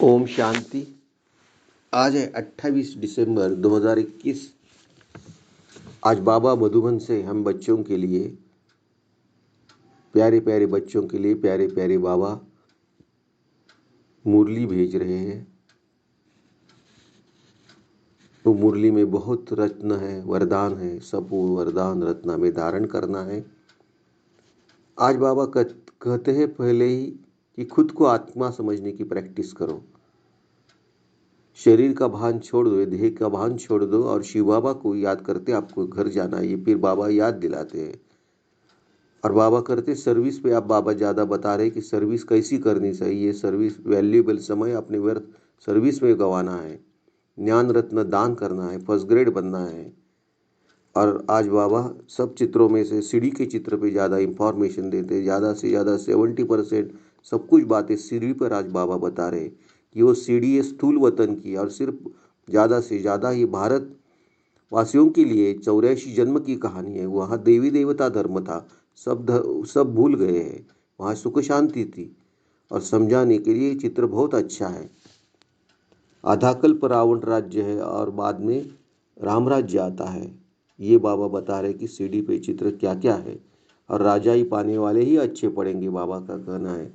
ओम शांति। आज है 28 दिसंबर 2021। आज बाबा मधुबन से हम बच्चों के लिए, प्यारे प्यारे बच्चों के लिए प्यारे प्यारे बाबा मुरली भेज रहे हैं। वो मुरली में बहुत रत्न है, वरदान है। सब वो वरदान रत्न में धारण करना है। आज बाबा कहते हैं पहले ही कि खुद को आत्मा समझने की प्रैक्टिस करो। शरीर का भान छोड़ दो, देह का भान छोड़ दो और शिव बाबा को याद करते आपको घर जाना है। ये फिर बाबा याद दिलाते हैं। और बाबा करते सर्विस पे, आप बाबा ज़्यादा बता रहे कि सर्विस कैसी करनी चाहिए। सर्विस वैल्यूएबल समय अपने व्यर्थ सर्विस में गंवाना है। ज्ञान रत्न दान करना है, फर्स्ट ग्रेड बनना है। और आज बाबा सब चित्रों में से सीढ़ी के चित्र पे ज़्यादा इंफॉर्मेशन देते हैं। ज़्यादा से ज़्यादा 70% सब कुछ बातें सीढ़ी पर आज बाबा बता रहे कि वो सीढ़ी है स्थूल वतन की। और सिर्फ ज़्यादा से ज़्यादा ये भारत वासियों के लिए 84 जन्म की कहानी है। वहाँ देवी देवता धर्म था, सब भूल गए हैं। वहाँ सुख शांति थी। और समझाने के लिए चित्र बहुत अच्छा है। आधा कल्प रावण राज्य है और बाद में राम राज्य आता है। ये बाबा बता रहे कि सीढ़ी पे चित्र क्या क्या है। और राजा ही पाने वाले ही अच्छे पड़ेंगे, बाबा का कहना है।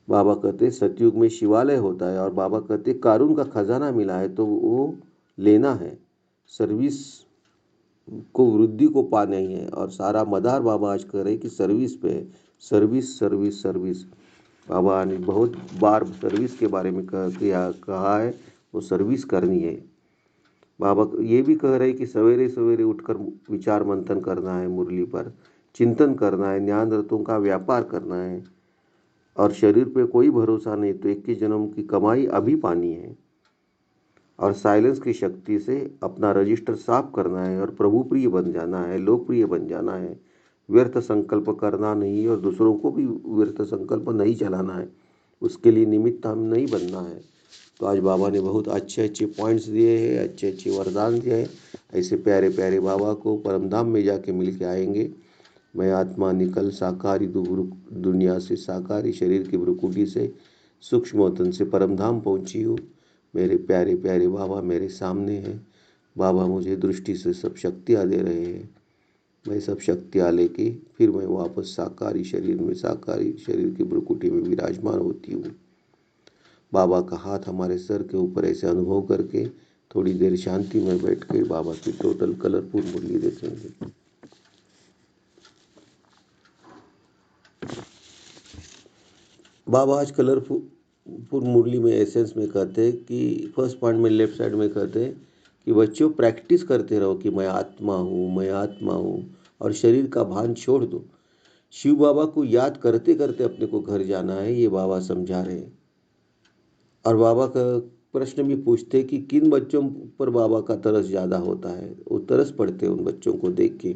बाबा कहते सतयुग में शिवालय होता है और बाबा कहते कारून का खजाना मिला है तो वो लेना है। सर्विस को वृद्धि को पाना ही है। और सारा मदार बाबा आज कह रहे कि सर्विस पे है। Service service service. बाबा ने बहुत बार सर्विस के बारे में कहा है, वो सर्विस करनी है। बाबा ये भी कह रहे कि सवेरे सवेरे उठकर विचार मंथन करना है, मुरली पर चिंतन करना है, ज्ञान रत्नों का व्यापार करना है। और शरीर पे कोई भरोसा नहीं तो 21 जन्म की कमाई अभी पानी है। और साइलेंस की शक्ति से अपना रजिस्टर साफ करना है और प्रभु प्रिय बन जाना है, लोकप्रिय बन जाना है। व्यर्थ संकल्प करना नहीं और दूसरों को भी व्यर्थ संकल्प नहीं चलाना है। उसके लिए निमित्त हम नहीं बनना है। तो आज बाबा ने बहुत अच्छे अच्छे पॉइंट्स दिए हैं, अच्छे अच्छे वरदान दिए हैं। ऐसे प्यारे प्यारे बाबा को परमधाम में जाके मिल के आएंगे। मैं आत्मा निकल साकारी दुनिया से, साकारी शरीर की भ्रुकुटी से, सूक्ष्म वतन से परमधाम पहुंची हूँ। मेरे प्यारे प्यारे बाबा मेरे सामने हैं। बाबा मुझे दृष्टि से सब शक्तियाँ दे रहे हैं। मैं सब शक्तियाँ लेके फिर मैं वापस साकारी शरीर में, साकारी शरीर की भ्रुकुटी में विराजमान होती हूँ। बाबा का हाथ हमारे सर के ऊपर ऐसे अनुभव करके थोड़ी देर शांति में बैठ के बाबा की टोटल कलरफुल मुरली देखेंगे। बाबा आज कलरफुल मुरली में एसेंस में कहते हैं कि फर्स्ट पॉइंट में लेफ्ट साइड में कहते हैं कि बच्चों प्रैक्टिस करते रहो कि मैं आत्मा हूँ, मैं आत्मा हूँ। और शरीर का भान छोड़ दो। शिव बाबा को याद करते करते अपने को घर जाना है, ये बाबा समझा रहे हैं। और बाबा का प्रश्न भी पूछते कि किन बच्चों पर बाबा का तरस ज़्यादा होता है, वो तरस पड़ते हैं उन बच्चों को देख के।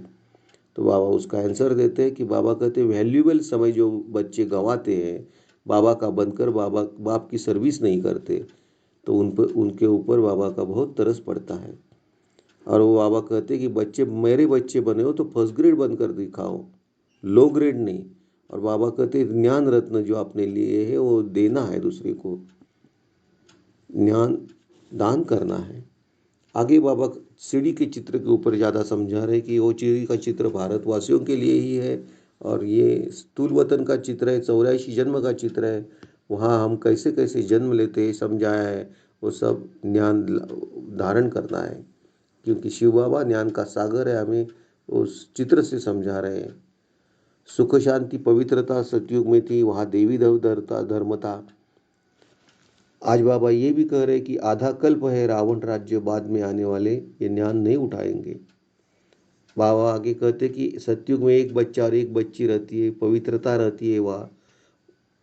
तो बाबा उसका आंसर देते हैं कि बाबा कहते वैल्यूएबल समय जो बच्चे गंवाते हैं बाबा का बनकर, बाप की सर्विस नहीं करते, तो उनके ऊपर बाबा का बहुत तरस पड़ता है। और वो बाबा कहते कि बच्चे मेरे बच्चे बने हो तो फर्स्ट ग्रेड बनकर दिखाओ, लो ग्रेड नहीं। और बाबा कहते ज्ञान रत्न जो आपने लिए है वो देना है, दूसरे को ज्ञान दान करना है। आगे बाबा सीढ़ी के चित्र के ऊपर ज़्यादा समझा रहे कि वो सीढ़ी का चित्र भारतवासियों के लिए ही है। और ये स्थूल वतन का चित्र है, 84 जन्म का चित्र है। वहाँ हम कैसे कैसे जन्म लेते हैं समझाया है। वो सब ज्ञान धारण करना है, क्योंकि शिव बाबा ज्ञान का सागर है। हमें उस चित्र से समझा रहे हैं। सुख शांति पवित्रता सतयुग में थी, वहाँ देवी देवता धर्म था। आज बाबा ये भी कह रहे कि आधा कल्प है रावण राज्य, बाद में आने वाले ये ज्ञान नहीं उठाएंगे। बाबा आगे कहते कि सतयुग में एक बच्चा और एक बच्ची रहती है, पवित्रता रहती है। वह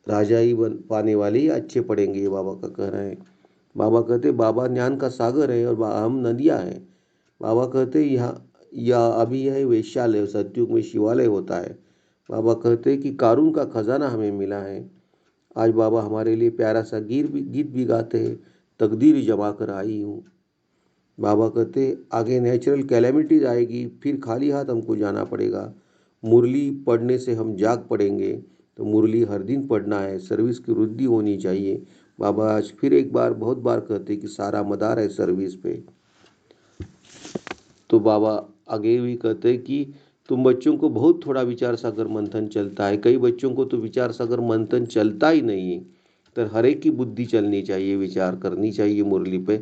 राजा ही बन पाने वाले ही अच्छे पड़ेंगे, ये बाबा का कह रहे हैं। बाबा कहते बाबा ज्ञान का सागर है और हम नदियाँ हैं। बाबा कहते यहाँ या अभी यह वेश्यालय, सतयुग में शिवालय होता है। बाबा कहते कि कारून का खजाना हमें मिला है। आज बाबा हमारे लिए प्यारा सा गीत भी गाते हैं, तकदीर जमा कर आई हूँ। बाबा कहते आगे नेचुरल कैलेमिटीज आएगी, फिर खाली हाथ हमको जाना पड़ेगा। मुरली पढ़ने से हम जाग पड़ेंगे। तो मुरली हर दिन पढ़ना है, सर्विस की वृद्धि होनी चाहिए। बाबा आज फिर एक बार बहुत बार कहते कि सारा मदार है सर्विस पे। तो बाबा आगे भी कहते हैं कि तुम बच्चों को बहुत थोड़ा विचार सागर मंथन चलता है, कई बच्चों को तो विचार सागर मंथन चलता ही नहीं है। तो हर एक की बुद्धि चलनी चाहिए, विचार करनी चाहिए मुरली पे।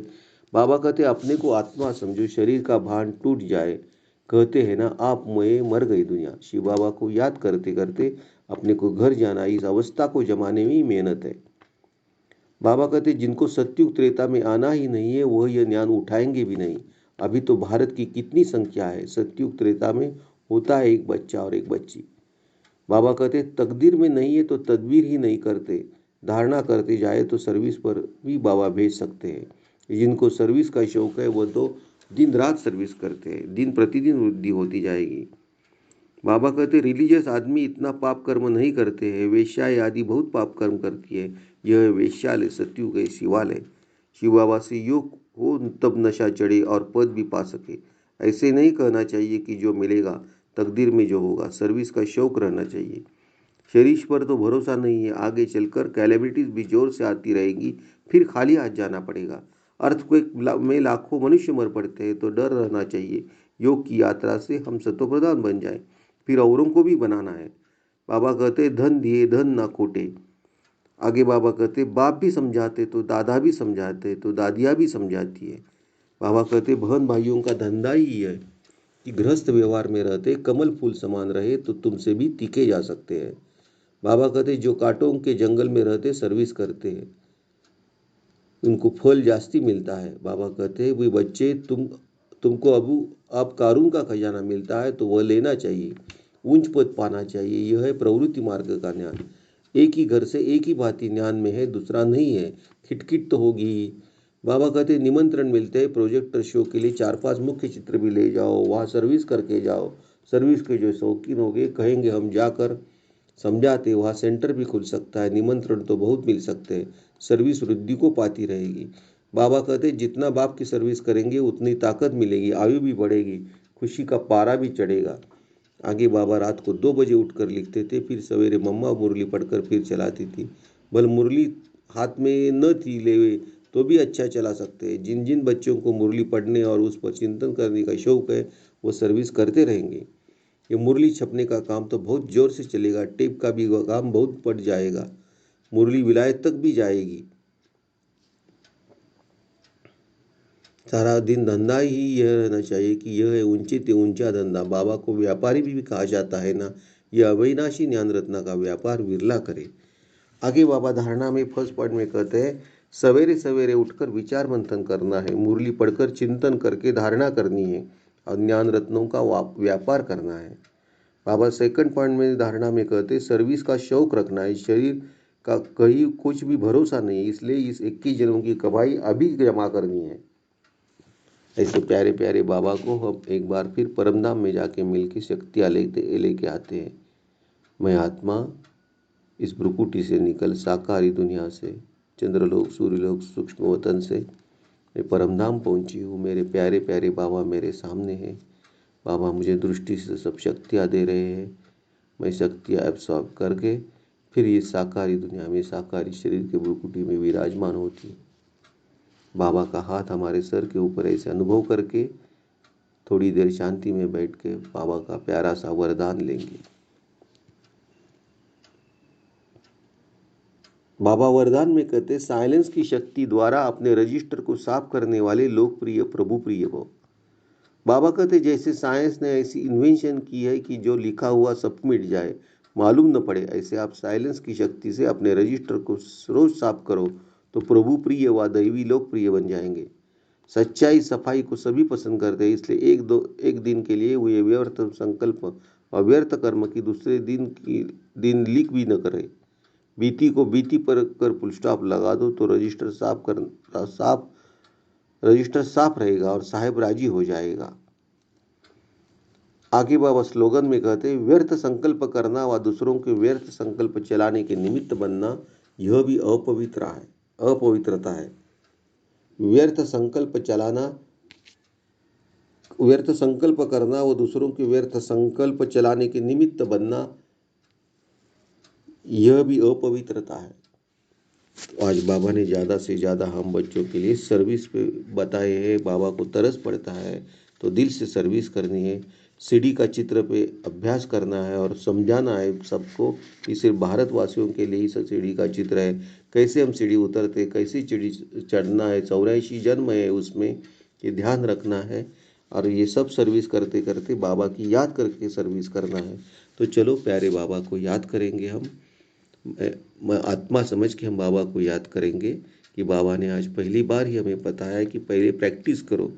बाबा कहते अपने को आत्मा समझो, शरीर का भान टूट जाए। कहते हैं ना, आप मैं मर गई दुनिया। शिव बाबा को याद करते करते अपने को घर जाना, इस अवस्था को जमाने में ही मेहनत है। बाबा कहते जिनको सत्युग त्रेता में आना ही नहीं है वह यह ज्ञान उठाएंगे भी नहीं। अभी तो भारत की कितनी संख्या है, सत्युग त्रेता में होता है एक बच्चा और एक बच्ची। बाबा कहते तकदीर में नहीं है तो तदबीर ही नहीं करते, धारणा करते जाए तो सर्विस पर भी बाबा भेज सकते हैं। जिनको सर्विस का शौक है वह तो दिन रात सर्विस करते हैं, दिन प्रतिदिन वृद्धि होती जाएगी। बाबा कहते रिलीजियस आदमी इतना पाप कर्म नहीं करते हैं, वेश्याएं आदि बहुत पाप कर्म करती है। यह वेश्यालय सत्युग है, शिवालय। शिव बाबा से योग हो तब नशा चढ़े और पद भी पा सके। ऐसे नहीं कहना चाहिए कि जो मिलेगा तकदीर में जो होगा, सर्विस का शौक रहना चाहिए। शरीर पर तो भरोसा नहीं है, आगे चलकर कैलेबिलिटीज भी जोर से आती रहेगी, फिर खाली हाथ जाना पड़ेगा। अर्थक्वेक में लाखों मनुष्य मर पड़ते हैं, तो डर रहना चाहिए योग की यात्रा से हम सत्वप्रधान बन जाए, फिर औरों को भी बनाना है। बाबा कहते धन दिए धन ना खोटे। आगे बाबा कहते बाप भी समझाते तो दादा भी समझाते तो दादियाँ भी समझाती है। बाबा कहते बहन भाइयों का धंधा ही है कि गृहस्थ व्यवहार में रहते कमल फूल समान रहे तो तुमसे भी तीखे जा सकते हैं। बाबा कहते जो कांटों के जंगल में रहते सर्विस करते हैं उनको फल जास्ती मिलता है। बाबा कहते हैं वे बच्चे तुमको अब कारून का खजाना मिलता है तो वह लेना चाहिए, ऊंच पद पाना चाहिए। यह है प्रवृत्ति मार्ग का ज्ञान। एक ही घर से एक ही भांति ज्ञान में है, दूसरा नहीं है, खिटखिट तो होगी ही। बाबा कहते निमंत्रण मिलते हैं प्रोजेक्टर शो के लिए, 4-5 मुख्य चित्र भी ले जाओ, वहाँ सर्विस करके जाओ। सर्विस के जो शौकीन होंगे कहेंगे हम जाकर समझाते, वहाँ सेंटर भी खुल सकता है, निमंत्रण तो बहुत मिल सकते हैं, सर्विस वृद्धि को पाती रहेगी। बाबा कहते जितना बाप की सर्विस करेंगे उतनी ताकत मिलेगी, आयु भी बढ़ेगी, खुशी का पारा भी चढ़ेगा। आगे बाबा रात को 2 बजे उठकर लिखते थे, फिर सवेरे मम्मा मुरली पढ़कर फिर चलाती थी। भले मुरली हाथ में न थी लेवे तो भी अच्छा चला सकते हैं। जिन जिन बच्चों को मुरली पढ़ने और उस पर चिंतन करने का शौक है वो सर्विस करते रहेंगे। ये मुरली छपने का काम तो बहुत जोर से चलेगा, टेप का भी काम बहुत बढ़ जाएगा, मुरली विलायत तक भी जाएगी। सारा दिन धंधा ही यह रहना चाहिए कि यह है ऊंचे ते ऊंचा धंधा। बाबा को व्यापारी भी कहा जाता है ना, यह अविनाशी ज्ञान रत्ना का व्यापार विरला करे। आगे बाबा धारणा में फर्स्ट पॉइंट में कहते हैं सवेरे सवेरे उठकर विचार मंथन करना है, मुरली पढ़कर चिंतन करके धारणा करनी है और ज्ञान रत्नों का व्यापार करना है। बाबा सेकंड पॉइंट में धारणा में कहते सर्विस का शौक रखना है, शरीर का कहीं कुछ भी भरोसा नहीं, इसलिए इस 21 जन्मों की कमाई अभी जमा करनी है। ऐसे प्यारे प्यारे बाबा को हम एक बार फिर परमधाम में जाके मिल के शक्तियाँ लेके आते हैं। मैं आत्मा इस भ्रुकुटी से निकल साकारी दुनिया से, चंद्रलोक सूर्यलोक सूक्ष्म वतन से मैं परमधाम पहुंची हूँ। मेरे प्यारे प्यारे बाबा मेरे सामने हैं। बाबा मुझे दृष्टि से सब शक्तियाँ दे रहे हैं, मैं शक्तियाँ एब्सॉर्ब करके फिर ये साकारी दुनिया में साकारी शरीर के भ्रुकुटी में विराजमान होती। बाबा का हाथ हमारे सर के ऊपर ऐसे अनुभव करके थोड़ी देर शांति में बैठ के बाबा का प्यारा सा वरदान लेंगे। बाबा वरदान में कहते साइलेंस की शक्ति द्वारा अपने रजिस्टर को साफ करने वाले लोकप्रिय प्रभु प्रिय हो। बाबा कहते जैसे साइंस ने ऐसी इन्वेंशन की है कि जो लिखा हुआ सब मिट जाए, मालूम न पड़े, ऐसे आप साइलेंस की शक्ति से अपने रजिस्टर को रोज साफ करो तो प्रभु प्रिय व दैवी लोकप्रिय बन जाएंगे। सच्चाई सफाई को सभी पसंद करते हैं, इसलिए एक दिन के लिए हुए व्यर्थ संकल्प और व्यर्थ कर्म की दूसरे दिन लीक भी न करे। बीती को बीती पर कर फुल स्टॉप लगा दो तो रजिस्टर साफ रहेगा और साहेब राजी हो जाएगा। आगे बाबा स्लोगन में कहते व्यर्थ संकल्प करना व दूसरों के व्यर्थ संकल्प चलाने के निमित्त बनना यह भी अपवित्रता है। व्यर्थ संकल्प करना व दूसरों के व्यर्थ संकल्प चलाने के निमित्त बनना यह भी अपवित्रता है। तो आज बाबा ने ज़्यादा से ज़्यादा हम बच्चों के लिए सर्विस पे बताए हैं। बाबा को तरस पड़ता है तो दिल से सर्विस करनी है। सीढ़ी का चित्र पे अभ्यास करना है और समझाना है सबको कि सिर्फ भारतवासियों के लिए ही सीढ़ी का चित्र है। कैसे हम सीढ़ी उतरते, कैसे सीढ़ी चढ़ना है, 84 जन्म है उसमें, ये ध्यान रखना है। और ये सब सर्विस करते करते बाबा की याद करके सर्विस करना है। तो चलो प्यारे बाबा को याद करेंगे हम। मैं आत्मा समझ के हम बाबा को याद करेंगे कि बाबा ने आज पहली बार ही हमें बताया कि पहले प्रैक्टिस करो।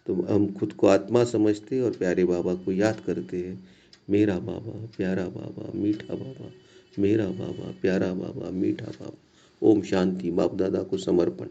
तो हम खुद को आत्मा समझते और प्यारे बाबा को याद करते हैं। मेरा बाबा प्यारा बाबा मीठा बाबा, मेरा बाबा प्यारा बाबा मीठा बाबा। ओम शांति। बाप दादा को समर्पण।